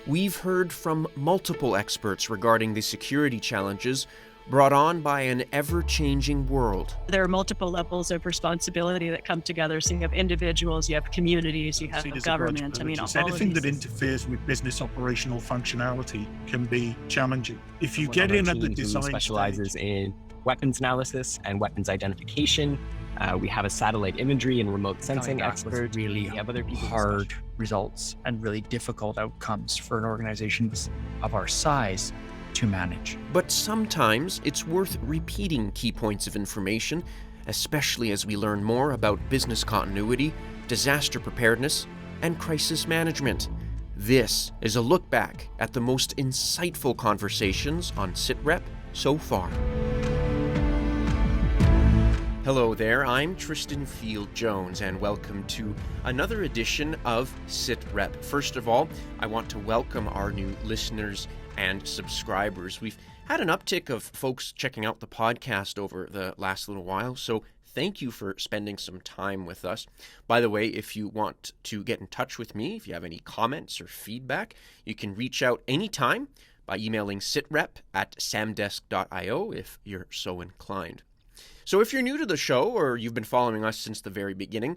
We've heard from multiple experts regarding the security challenges brought on by an ever-changing world. There are multiple levels of responsibility that come together. So you have individuals, you have communities, you have the government. Anything that interferes with business operational functionality can be challenging. If you get in at the design specializes in weapons analysis and weapons identification. We have a satellite imagery and remote sensing expert. Really we have other people hard results and really difficult outcomes for an organization of our size to manage. But sometimes it's worth repeating key points of information, especially as we learn more about business continuity, disaster preparedness, and crisis management. This is a look back at the most insightful conversations on SitRep so far. Hello there, I'm Tristan Field-Jones, and welcome to another edition of SitRep. First of all, I want to welcome our new listeners and subscribers. We've had an uptick of folks checking out the podcast over the last little while, so thank you for spending some time with us. By the way, if you want to get in touch with me, if you have any comments or feedback, you can reach out anytime by emailing sitrep@samdesk.io if you're so inclined. So if you're new to the show or you've been following us since the very beginning,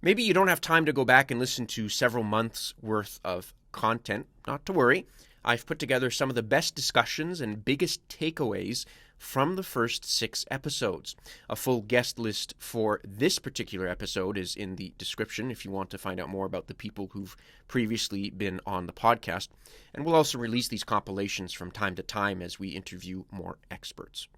maybe you don't have time to go back and listen to several months worth of content. Not to worry. I've put together some of the best discussions and biggest takeaways from the first 6 episodes. A full guest list for this particular episode is in the description if you want to find out more about the people who've previously been on the podcast. And we'll also release these compilations from time to time as we interview more experts.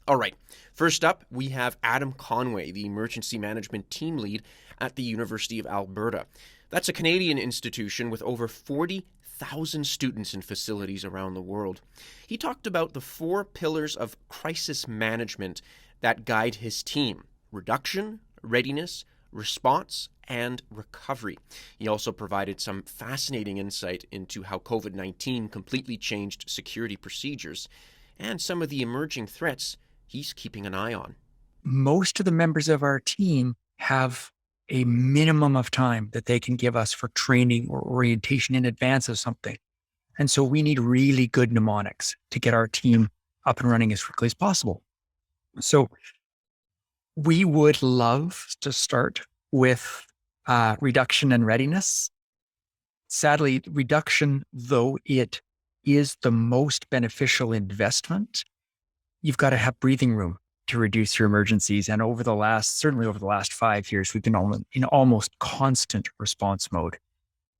All right, first up, we have Adam Conway, the Emergency Management Team Lead at the University of Alberta. That's a Canadian institution with over 40,000 students in facilities around the world. He talked about the 4 pillars of crisis management that guide his team: reduction, readiness, response, and recovery. He also provided some fascinating insight into how COVID-19 completely changed security procedures and some of the emerging threats he's keeping an eye on. Most of the members of our team have a minimum of time that they can give us for training or orientation in advance of something. And so we need really good mnemonics to get our team up and running as quickly as possible. So we would love to start with reduction and readiness. Sadly, reduction, though it is the most beneficial investment, you've got to have breathing room to reduce your emergencies. And certainly over the last 5 years, we've been in almost constant response mode.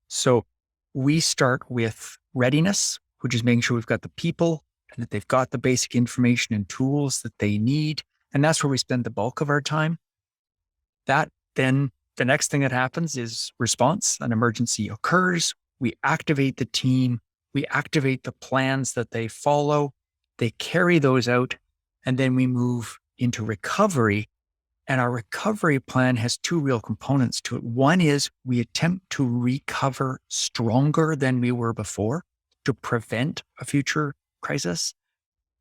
So we start with readiness, which is making sure we've got the people and that they've got the basic information and tools that they need. And that's where we spend the bulk of our time. Then the next thing that happens is response. An emergency occurs. We activate the team. We activate the plans that they follow. They carry those out, and then we move into recovery. And our recovery plan has 2 real components to it. One is we attempt to recover stronger than we were before to prevent a future crisis.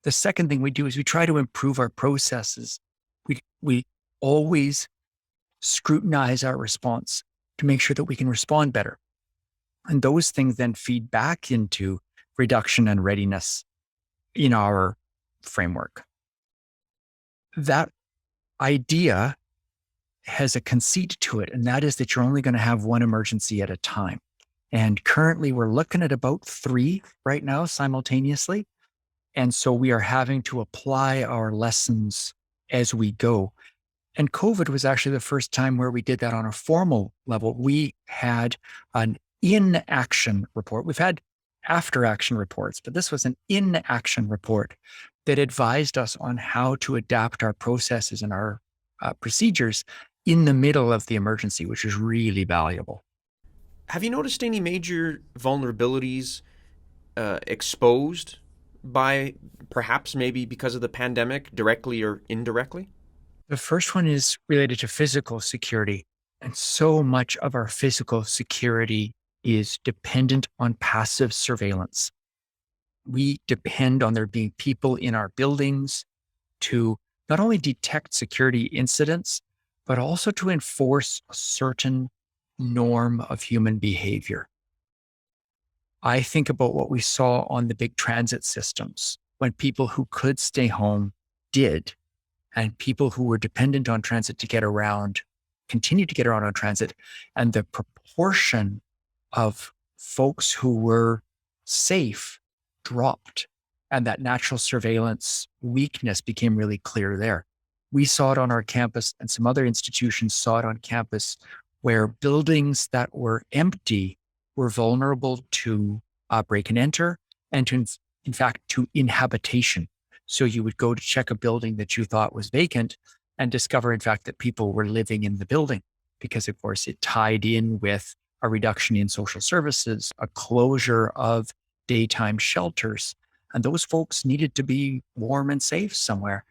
The second thing we do is we try to improve our processes. We always scrutinize our response to make sure that we can respond better. And those things then feed back into reduction and readiness in our framework. That idea has a conceit to it, and that is that you're only going to have one emergency at a time. And currently we're looking at about 3 right now simultaneously. And so we are having to apply our lessons as we go. And COVID was actually the first time where we did that on a formal level. We had an in-action report. We've had after-action reports, but this was an in-action report that advised us on how to adapt our processes and our procedures in the middle of the emergency, which is really valuable. Have you noticed any major vulnerabilities exposed by perhaps maybe because of the pandemic, directly or indirectly? The first one is related to physical security. And so much of our physical security is dependent on passive surveillance. We depend on there being people in our buildings to not only detect security incidents, but also to enforce a certain norm of human behavior. I think about what we saw on the big transit systems when people who could stay home did, and people who were dependent on transit to get around continued to get around on transit. And the proportion of folks who were safe dropped, and that natural surveillance weakness became really clear there. We saw it on our campus, and some other institutions saw it on campus, where buildings that were empty were vulnerable to break and enter, and to, in fact, to inhabitation. So you would go to check a building that you thought was vacant and discover, in fact, that people were living in the building, because, of course, it tied in with a reduction in social services, a closure of daytime shelters. And those folks needed to be warm and safe somewhere.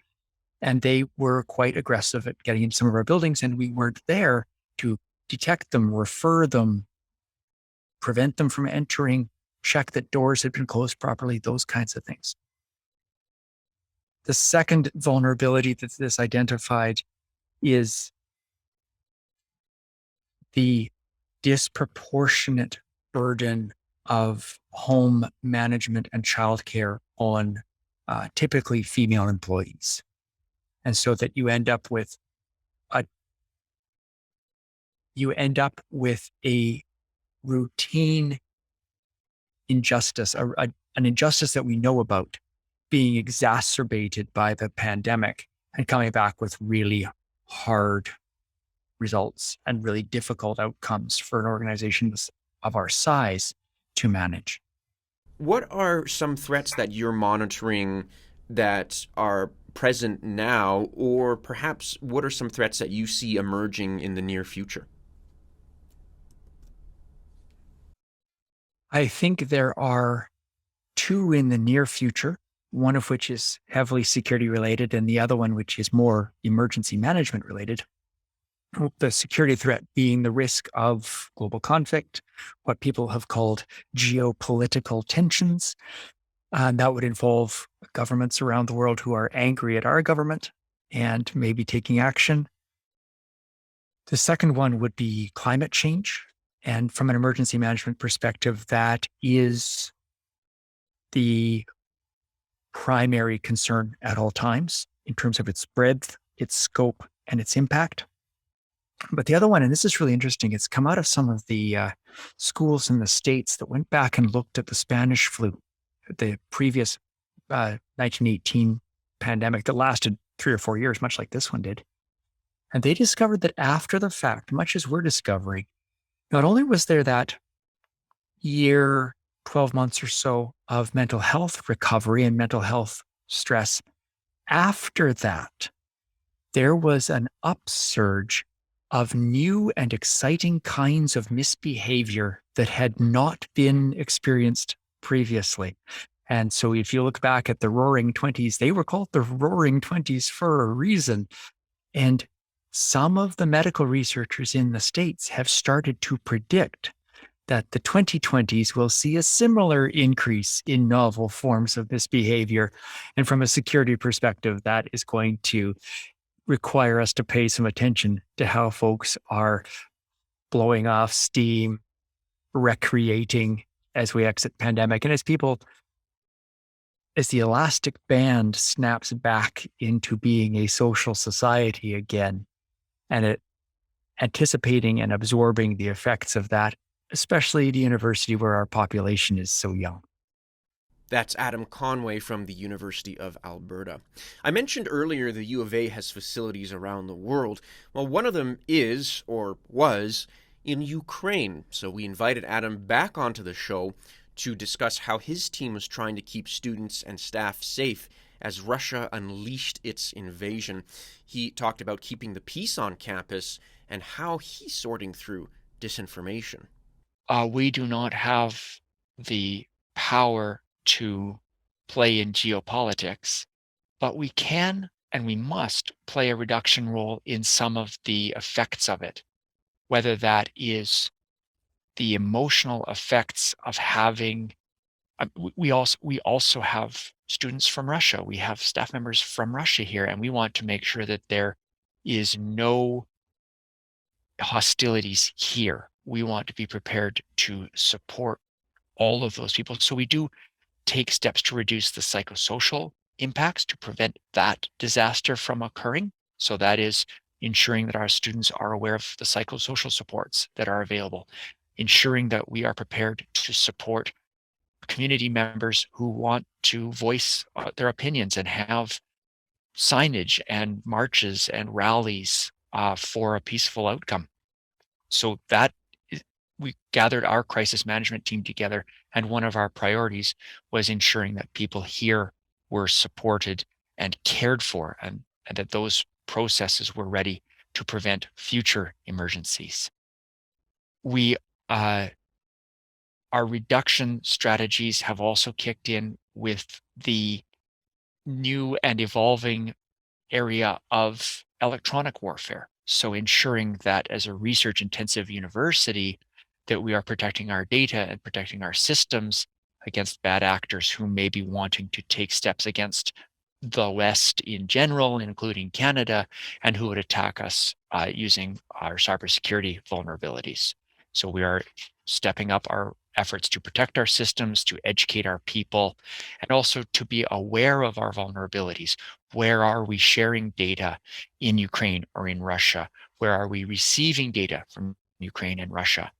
And they were quite aggressive at getting into some of our buildings, and we weren't there to detect them, refer them, prevent them from entering, check that doors had been closed properly, those kinds of things. The second vulnerability that this identified is the disproportionate burden of home management and childcare on typically female employees. And so that you end up with a routine injustice, an injustice that we know about, being exacerbated by the pandemic and coming back with really hard results and really difficult outcomes for an organization of our size to manage. What are some threats that you're monitoring that are present now, or perhaps what are some threats that you see emerging in the near future? I think there are two in the near future, one of which is heavily security related and the other one which is more emergency management related. The security threat being the risk of global conflict, what people have called geopolitical tensions. And that would involve governments around the world who are angry at our government and maybe taking action. The second one would be climate change. And from an emergency management perspective, that is the primary concern at all times in terms of its breadth, its scope, and its impact. But the other one, and this is really interesting, it's come out of some of the schools in the States that went back and looked at the Spanish flu, the previous 1918 pandemic that lasted 3 or 4 years, much like this one did. And they discovered that after the fact, much as we're discovering, not only was there that year, 12 months or so of mental health recovery and mental health stress, after that, there was an upsurge of new and exciting kinds of misbehavior that had not been experienced previously. And so if you look back at the Roaring 20s, they were called the Roaring 20s for a reason. And some of the medical researchers in the States have started to predict that the 2020s will see a similar increase in novel forms of misbehavior. And from a security perspective, that is going to require us to pay some attention to how folks are blowing off steam, recreating as we exit pandemic. And as the elastic band snaps back into being a social society again, and anticipating and absorbing the effects of that, especially at a university where our population is so young. That's Adam Conway from the University of Alberta. I mentioned earlier the U of A has facilities around the world. Well, one of them is, or was, in Ukraine. So we invited Adam back onto the show to discuss how his team was trying to keep students and staff safe as Russia unleashed its invasion. He talked about keeping the peace on campus and how he's sorting through disinformation. We do not have the power to play in geopolitics, but we can and we must play a reduction role in some of the effects of it, whether that is the emotional effects of having. We also have students from Russia. We have staff members from Russia here, and we want to make sure that there is no hostilities here. We want to be prepared to support all of those people. So we do take steps to reduce the psychosocial impacts to prevent that disaster from occurring. So that is ensuring that our students are aware of the psychosocial supports that are available, ensuring that we are prepared to support community members who want to voice their opinions and have signage and marches and rallies for a peaceful outcome. So that we gathered our crisis management team together, and one of our priorities was ensuring that people here were supported and cared for, and that those processes were ready to prevent future emergencies. Our reduction strategies have also kicked in with the new and evolving area of electronic warfare. So ensuring that as a research intensive university, that we are protecting our data and protecting our systems against bad actors who may be wanting to take steps against the West in general, including Canada, and who would attack us using our cybersecurity vulnerabilities. So we are stepping up our efforts to protect our systems, to educate our people, and also to be aware of our vulnerabilities. Where are we sharing data in Ukraine or in Russia? Where are we receiving data from Ukraine and Russia?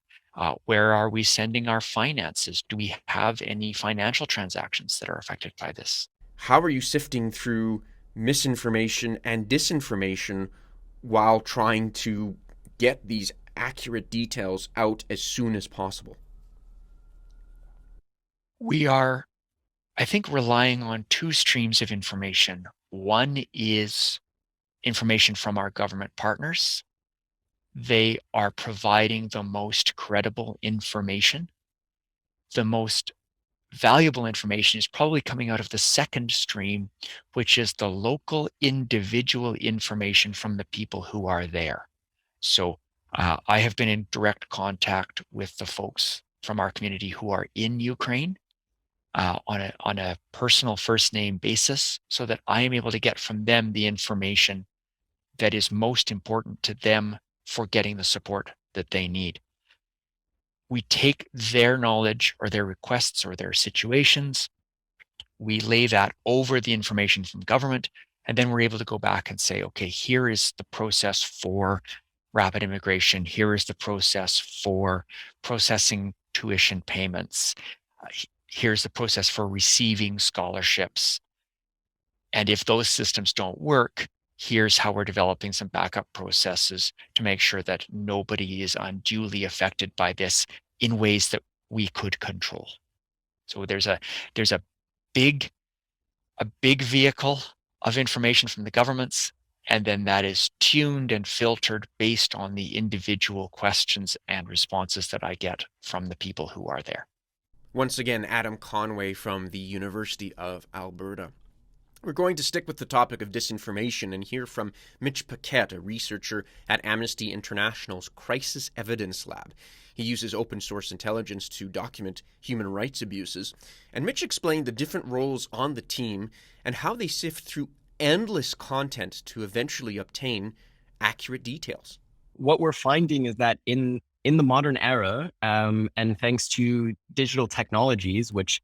Where are we sending our finances? Do we have any financial transactions that are affected by this? How are you sifting through misinformation and disinformation while trying to get these accurate details out as soon as possible? We are, I think, relying on two streams of information. One is information from our government partners. They are providing the most credible information. The most valuable information is probably coming out of the second stream, which is the local individual information from the people who are there. So I have been in direct contact with the folks from our community who are in Ukraine on a personal first name basis, so that I am able to get from them the information that is most important to them for getting the support that they need. We take their knowledge or their requests or their situations, we lay that over the information from government, and then we're able to go back and say, okay, here is the process for rapid immigration. Here is the process for processing tuition payments. Here's the process for receiving scholarships. And if those systems don't work, here's how we're developing some backup processes to make sure that nobody is unduly affected by this in ways that we could control. So there's a big vehicle of information from the governments, and then that is tuned and filtered based on the individual questions and responses that I get from the people who are there. Once again, Adam Conway from the University of Alberta. We're going to stick with the topic of disinformation and hear from Mitch Paquette, a researcher at Amnesty International's Crisis Evidence Lab. He uses open source intelligence to document human rights abuses. And Mitch explained the different roles on the team and how they sift through endless content to eventually obtain accurate details. What we're finding is that in the modern era, and thanks to digital technologies, which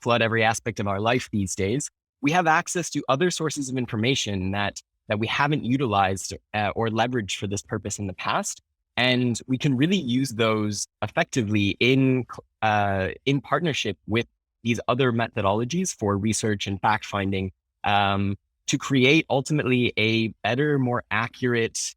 flood every aspect of our life these days, we have access to other sources of information that we haven't utilized or leveraged for this purpose in the past, and we can really use those effectively in partnership with these other methodologies for research and fact finding to create ultimately a better, more accurate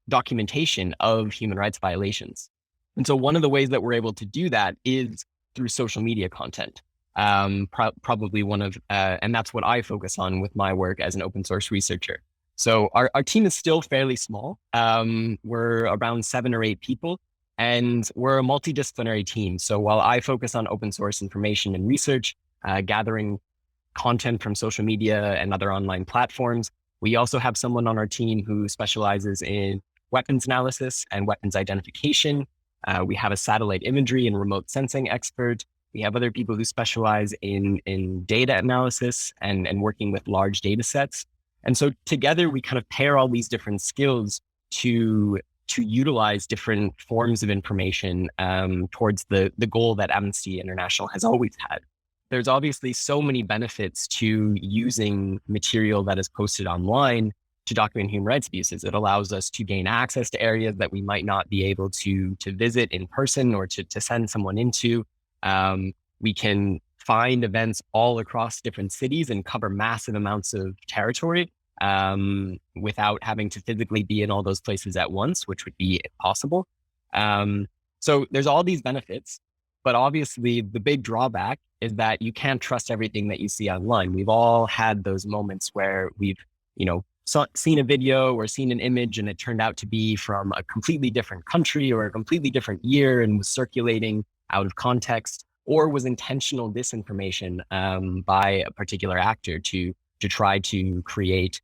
documentation of human rights violations. And so one of the ways that we're able to do that is through social media content. Probably one of, and that's what I focus on with my work as an open source researcher. So our team is still fairly small. We're around 7 or 8 people, and we're a multidisciplinary team. So while I focus on open source information and research, gathering content from social media and other online platforms, we also have someone on our team who specializes in weapons analysis and weapons identification. We have a satellite imagery and remote sensing expert. We have other people who specialize in data analysis and working with large data sets. And so together we kind of pair all these different skills to to utilize different forms of information towards the goal that Amnesty International has always had. There's obviously so many benefits to using material that is posted online to document human rights abuses. It allows us to gain access to areas that we might not be able to visit in person or to send someone into. We can find events all across different cities and cover massive amounts of territory without having to physically be in all those places at once, which would be impossible. So there's all these benefits, but obviously the big drawback is that you can't trust everything that you see online. We've all had those moments where we've, seen a video or seen an image and it turned out to be from a completely different country or a completely different year and was circulating out of context, or was intentional disinformation by a particular actor to try to create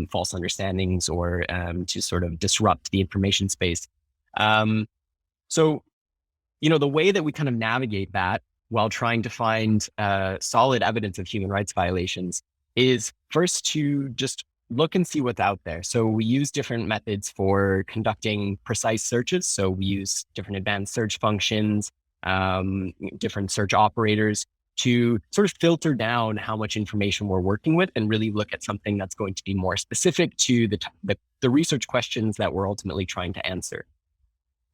false understandings or to sort of disrupt the information space. So, the way that we kind of navigate that while trying to find solid evidence of human rights violations is first to just look and see what's out there. So we use different methods for conducting precise searches. So we use different advanced search functions, different search operators to sort of filter down how much information we're working with and really look at something that's going to be more specific to the research questions that we're ultimately trying to answer.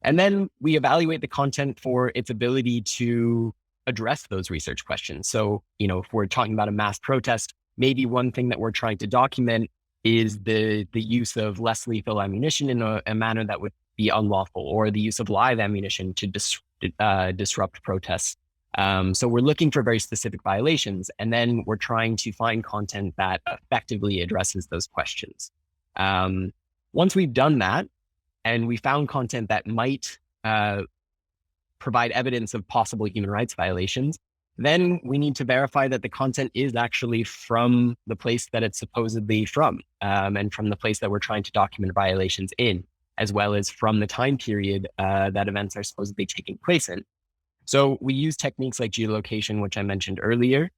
And then we evaluate the content for its ability to address those research questions. So, if we're talking about a mass protest, maybe one thing that we're trying to document is the use of less lethal ammunition in a manner that would be unlawful, or the use of live ammunition to disrupt protests. So we're looking for very specific violations, and then we're trying to find content that effectively addresses those questions. Once we've done that, and we found content that might provide evidence of possible human rights violations, then we need to verify that the content is actually from the place that it's supposedly from, and from the place that we're trying to document violations in, as well as from the time period that events are supposedly taking place in. So we use techniques like geolocation, which I mentioned earlier,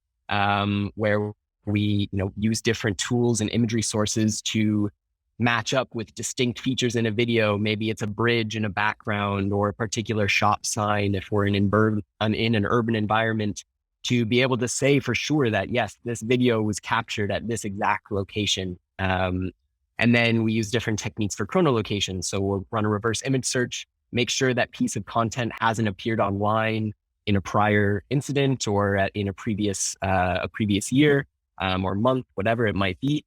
where we use different tools and imagery sources to match up with distinct features in a video. Maybe it's a bridge in a background or a particular shop sign if we're in an urban environment, to be able to say for sure that, yes, this video was captured at this exact location. And then we use different techniques for chronolocation. So we'll run a reverse image search, make sure that piece of content hasn't appeared online in a prior incident or in a previous year or month, whatever it might be.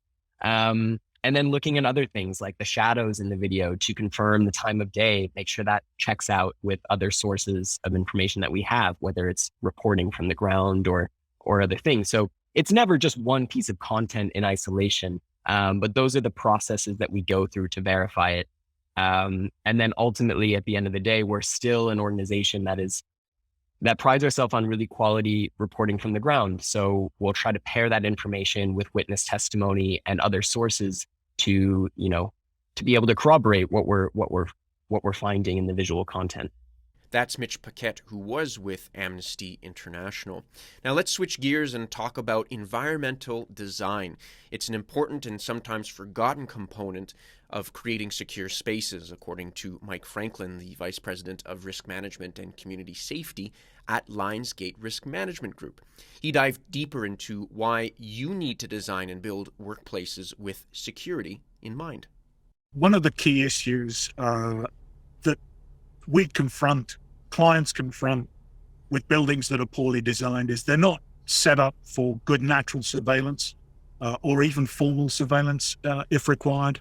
And then looking at other things like the shadows in the video to confirm the time of day, make sure that checks out with other sources of information that we have, whether it's reporting from the ground or other things. So it's never just one piece of content in isolation, but those are the processes that we go through to verify it. And then ultimately, at the end of the day, we're still an organization that prides ourselves on really quality reporting from the ground. So we'll try to pair that information with witness testimony and other sources to be able to corroborate what we're finding in the visual content. That's Mitch Paquette, who was with Amnesty International. Now let's switch gears and talk about environmental design. It's an important and sometimes forgotten component of creating secure spaces, according to Mike Franklin, the Vice President of Risk Management and Community Safety at Lionsgate Risk Management Group. He dived deeper into why you need to design and build workplaces with security in mind. One of the key issues that clients confront with buildings that are poorly designed is they're not set up for good natural surveillance or even formal surveillance if required.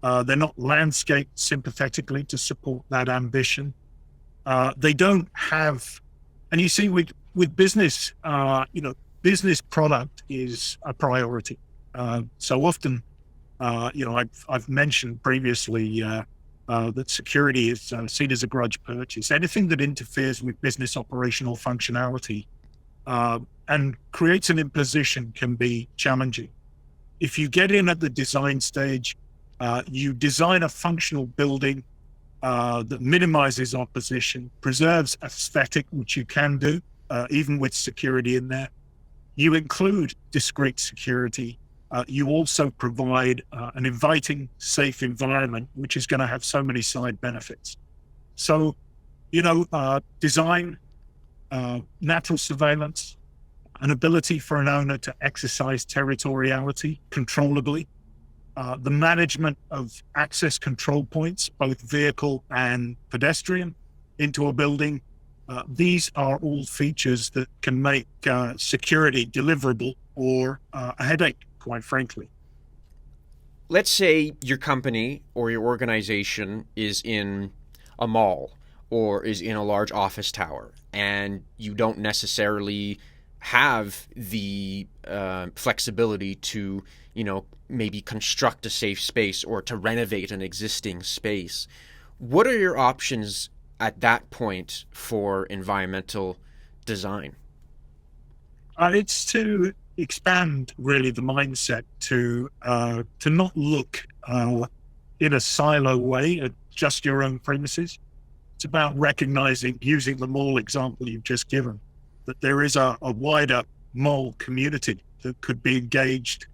They're not landscaped sympathetically to support that ambition. They don't have, and you see with business, business product is a priority. So often, I've mentioned previously that security is seen as a grudge purchase. Anything that interferes with business operational functionality and creates an imposition can be challenging. If you get in at the design stage, you design a functional building that minimizes opposition, preserves aesthetic, which you can do, even with security in there. You include discrete security you also provide an inviting, safe environment, which is going to have so many side benefits. So, design, natural surveillance, an ability for an owner to exercise territoriality controllably, the management of access control points, both vehicle and pedestrian, into a building. These are all features that can make security deliverable or a headache, quite frankly. Let's say your company or your organization is in a mall or is in a large office tower, and you don't necessarily have the flexibility to, maybe construct a safe space or to renovate an existing space. What are your options at that point for environmental design? It's to expand really the mindset to not look in a silo way at just your own premises. It's about recognizing, using the mall example you've just given, that there is a wider mall community that could be engaged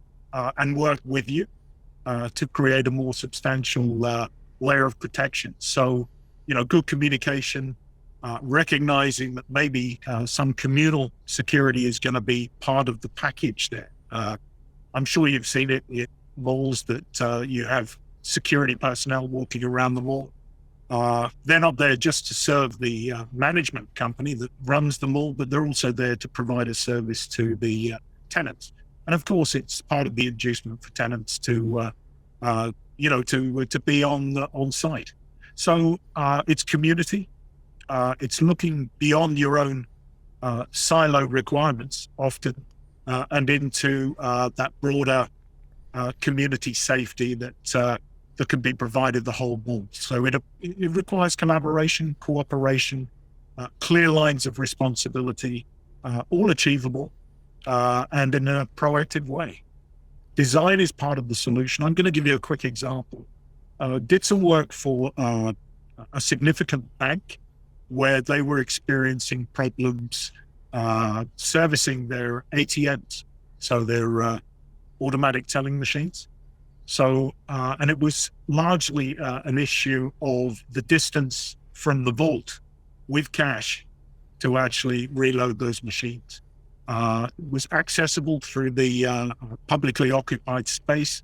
and work with you to create a more substantial layer of protection. So, good communication, recognizing that maybe some communal security is going to be part of the package there. I'm sure you've seen it in malls that you have security personnel walking around the mall. They're not there just to serve the management company that runs the mall, but they're also there to provide a service to the tenants. And of course, it's part of the inducement for tenants to be on site. So it's community. It's looking beyond your own silo requirements often and into that broader community safety that can be provided the whole mall. So it requires collaboration, cooperation, clear lines of responsibility, all achievable and in a proactive way. Design is part of the solution. I'm going to give you a quick example. Did some work for a significant bank where they were experiencing problems servicing their ATMs, so their automatic telling machines. So, and it was largely an issue of the distance from the vault with cash to actually reload those machines. It was accessible through the publicly occupied space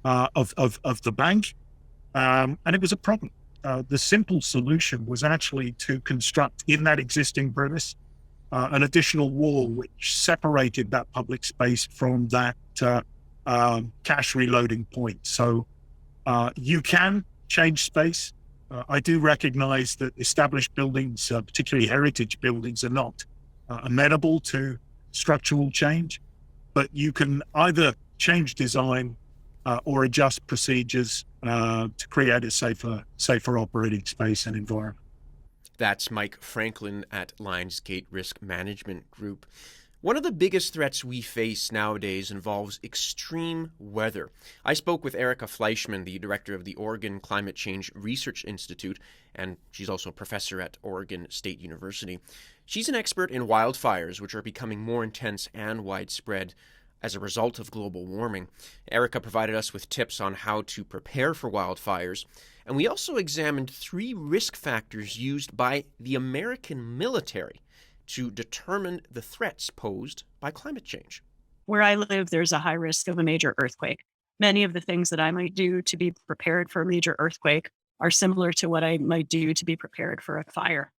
of the bank, and it was a problem. The simple solution was actually to construct in that existing premise an additional wall which separated that public space from that cash reloading point. So you can change space. I do recognize that established buildings, particularly heritage buildings, are not amenable to structural change, but you can either change design or adjust procedures to create a safer operating space and environment. That's Mike Franklin at Lionsgate Risk Management Group. One of the biggest threats we face nowadays involves extreme weather. I spoke with Erica Fleishman, the director of the Oregon Climate Change Research Institute, and she's also a professor at Oregon State University. She's an expert in wildfires, which are becoming more intense and widespread as a result of global warming. Erica provided us with tips on how to prepare for wildfires, and we also examined 3 risk factors used by the American military to determine the threats posed by climate change. Where I live, there's a high risk of a major earthquake. Many of the things that I might do to be prepared for a major earthquake are similar to what I might do to be prepared for a fire.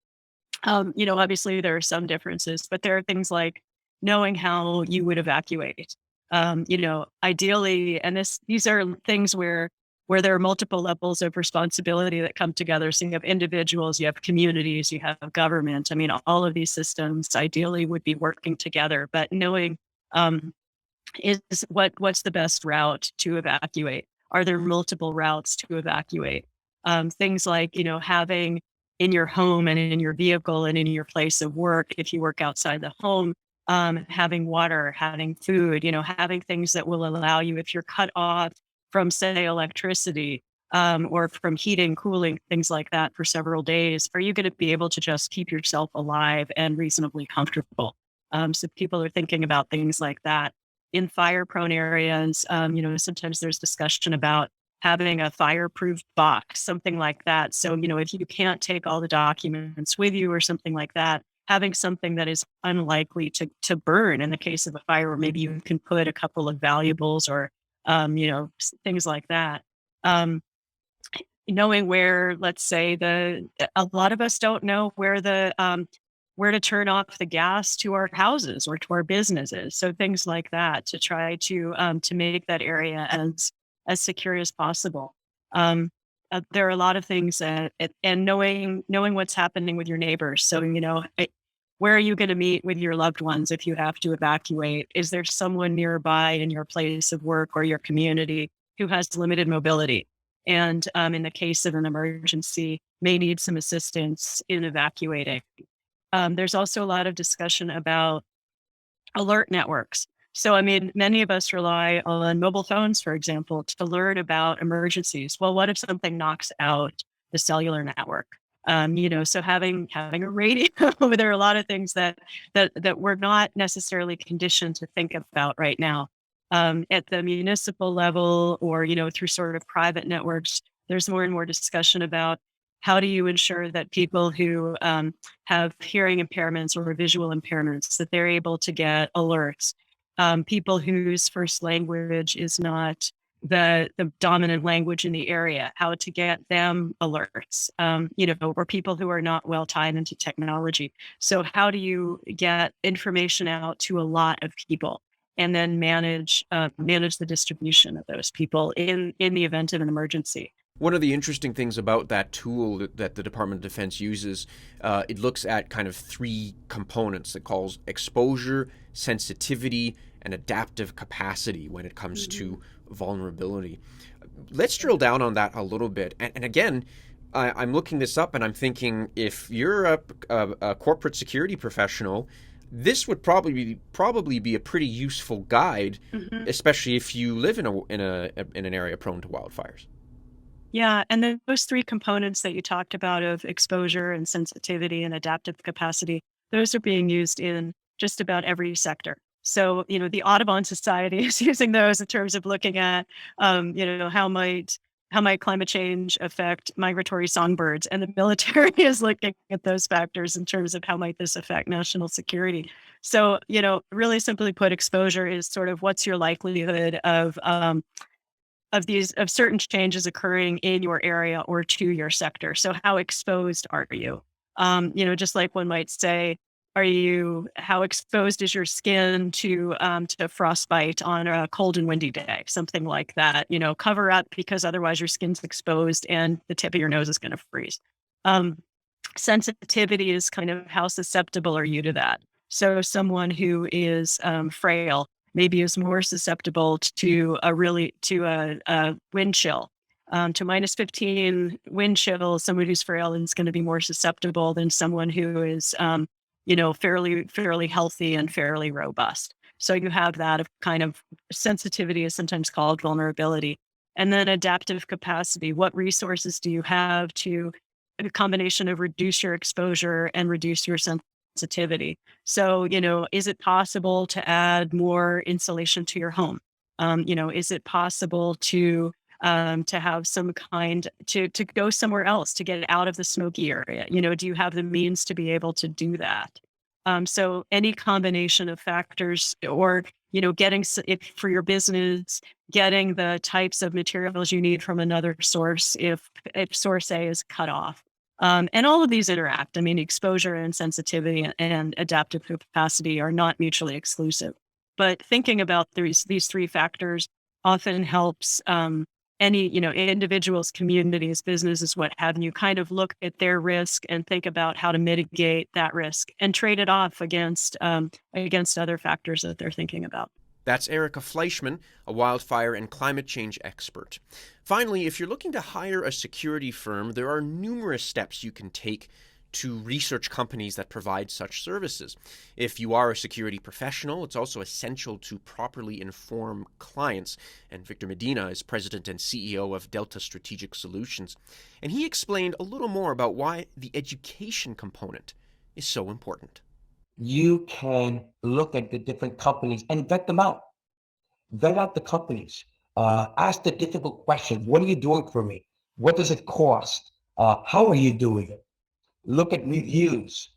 Obviously there are some differences, but there are things like knowing how you would evacuate. Ideally, and these are things where there are multiple levels of responsibility that come together. So you have individuals, you have communities, you have government. I mean, all of these systems ideally would be working together, but knowing what's the best route to evacuate? Are there multiple routes to evacuate? Things like, having in your home and in your vehicle and in your place of work, if you work outside the home, having water, having food, having things that will allow you, if you're cut off from, say, electricity or from heating, cooling, things like that for several days, are you going to be able to just keep yourself alive and reasonably comfortable? So people are thinking about things like that. in fire-prone areas, sometimes there's discussion about having a fireproof box, something like that. So, if you can't take all the documents with you or something like that, having something that is unlikely to burn in the case of a fire, or maybe you can put a couple of valuables or, things like that. Um, Knowing where, let's say a lot of us don't know where to turn off the gas to our houses or to our businesses. So things like that to try to make that area as secure as possible. There are a lot of things and knowing what's happening with your neighbors. So, where are you going to meet with your loved ones if you have to evacuate? Is there someone nearby in your place of work or your community who has limited mobility? And in the case of an emergency, may need some assistance in evacuating. There's also a lot of discussion about alert networks. So, many of us rely on mobile phones, for example, to learn about emergencies. Well, what if something knocks out the cellular network? So having a radio, there are a lot of things that we're not necessarily conditioned to think about right now. At the municipal level or, through sort of private networks, there's more and more discussion about how do you ensure that people who have hearing impairments or visual impairments, that they're able to get alerts. People whose first language is not the dominant language in the area, how to get them alerts, or people who are not well tied into technology. So how do you get information out to a lot of people and then manage the distribution of those people in the event of an emergency? One of the interesting things about that tool that the Department of Defense uses, it looks at kind of three components. It calls exposure, sensitivity, and adaptive capacity when it comes to vulnerability. Let's drill down on that a little bit. And again, I'm looking this up and I'm thinking, if you're a corporate security professional, this would probably be a pretty useful guide, especially if you live in an area prone to wildfires. Yeah, and then those three components that you talked about of exposure and sensitivity and adaptive capacity, those are being used in just about every sector. So, the Audubon Society is using those in terms of looking at, how might climate change affect migratory songbirds, and the military is looking at those factors in terms of how might this affect national security. So, really simply put, exposure is sort of what's your likelihood of certain changes occurring in your area or to your sector. So how exposed are you? Just like one might say, how exposed is your skin to frostbite on a cold and windy day? Something like that. Cover up, because otherwise your skin's exposed and the tip of your nose is going to freeze. Sensitivity is kind of how susceptible are you to that? So someone who is frail maybe is more susceptible to a wind chill, to minus 15 wind chill. Someone who's frail is going to be more susceptible than someone who is, fairly healthy and fairly robust. So you have that of kind of sensitivity is sometimes called vulnerability. And then adaptive capacity. What resources do you have to a combination of reduce your exposure and reduce your sensitivity? So, is it possible to add more insulation to your home? Is it possible to have some kind to go somewhere else, to get out of the smoky area? Do you have the means to be able to do that? So any combination of factors, or getting for your business, getting the types of materials you need from another source if source A is cut off. And all of these interact. Exposure and sensitivity and adaptive capacity are not mutually exclusive. But thinking about these three factors often helps any individuals, communities, businesses, what have you, kind of look at their risk and think about how to mitigate that risk and trade it off against other factors that they're thinking about. That's Erica Fleishman, a wildfire and climate change expert. Finally, if you're looking to hire a security firm, there are numerous steps you can take to research companies that provide such services. If you are a security professional, it's also essential to properly inform clients. And Victor Medina is president and CEO of Delta Strategic Solutions. And he explained a little more about why the education component is so important. You can look at the different companies and vet them out. vet out the companies, ask the difficult questions. What are you doing for me? What does it cost? How are you doing it? Look at reviews,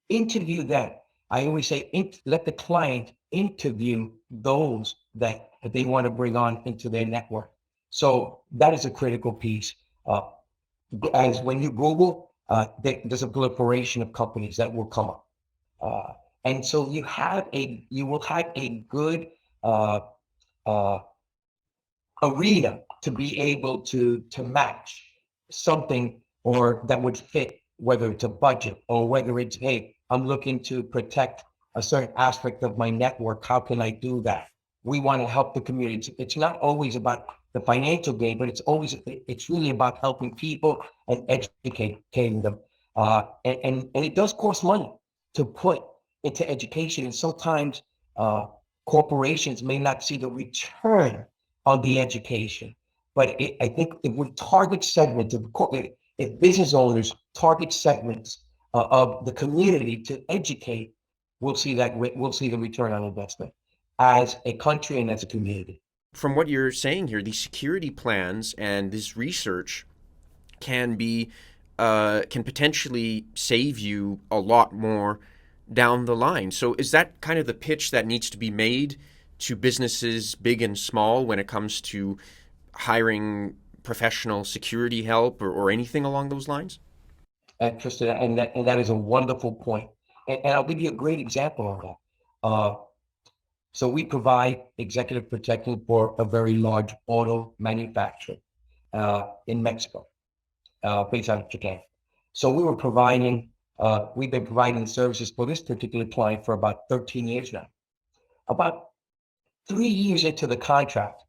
interview them. I always say, let the client interview those that they want to bring on into their network. So that is a critical piece. As when you Google, there's a proliferation of companies that will come up. And so you will have a good arena to be able to match something or that would fit, whether it's a budget or whether it's, hey, I'm looking to protect a certain aspect of my network. How can I do that? We want to help the community. It's not always about the financial gain, but it's really about helping people and educating them. And it does cost money to put into education. And sometimes corporations may not see the return on the education. But I think if we target segments of corporate, if business owners target segments of the community to educate, we'll see the return on investment as a country and as a community. From what you're saying here, these security plans and this research can potentially save you a lot more down the line. So is that kind of the pitch that needs to be made to businesses big and small when it comes to hiring professional security help or anything along those lines? Tristan, and that is a wonderful point. And I'll give you a great example of that. So we provide executive protection for a very large auto manufacturer in Mexico, based out of Paquette. So we've been providing services for this particular client for about 13 years now. About 3 years into the contract,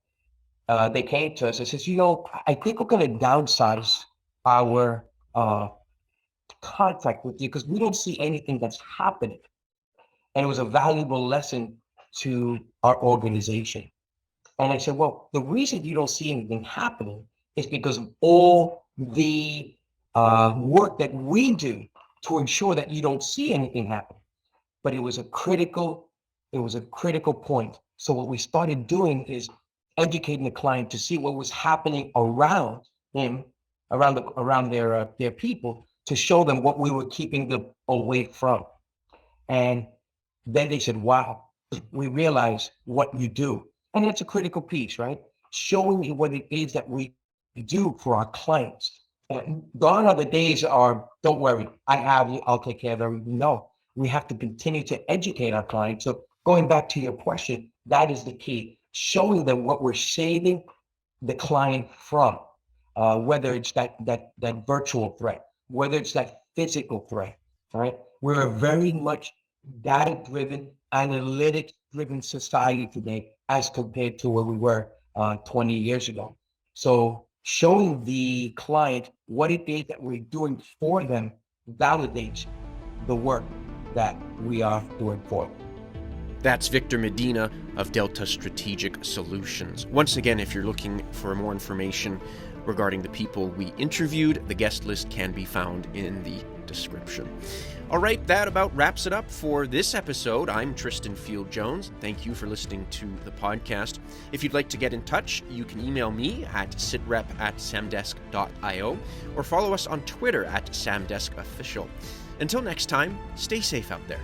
they came to us and says, I think we're going to downsize our contract with you because we don't see anything that's happening. And it was a valuable lesson to our organization. And I said, well, the reason you don't see anything happening is because of all the work that we do to ensure that you don't see anything happen. But it was a critical point. So what we started doing is educating the client to see what was happening around him, around their people, to show them what we were keeping them away from. And then they said, wow, we realize what you do. And it's a critical piece, right? Showing you what it is that we do for our clients. And gone are the days are, don't worry, I have you, I'll take care of everything. No, we have to continue to educate our clients. So going back to your question, that is the key. Showing them what we're saving the client from, whether it's that virtual threat, whether it's that physical threat, right? We're a very much data-driven, analytics-driven society today as compared to where we were 20 years ago. So showing the client what it is that we're doing for them validates the work that we are doing for them. That's Victor Medina of Delta Strategic Solutions. Once again, if you're looking for more information regarding the people we interviewed, the guest list can be found in the description. All right, that about wraps it up for this episode. I'm Tristan Field-Jones. Thank you for listening to the podcast. If you'd like to get in touch, you can email me at sitrep@samdesk.io or follow us on Twitter @samdeskofficial. Until next time, stay safe out there.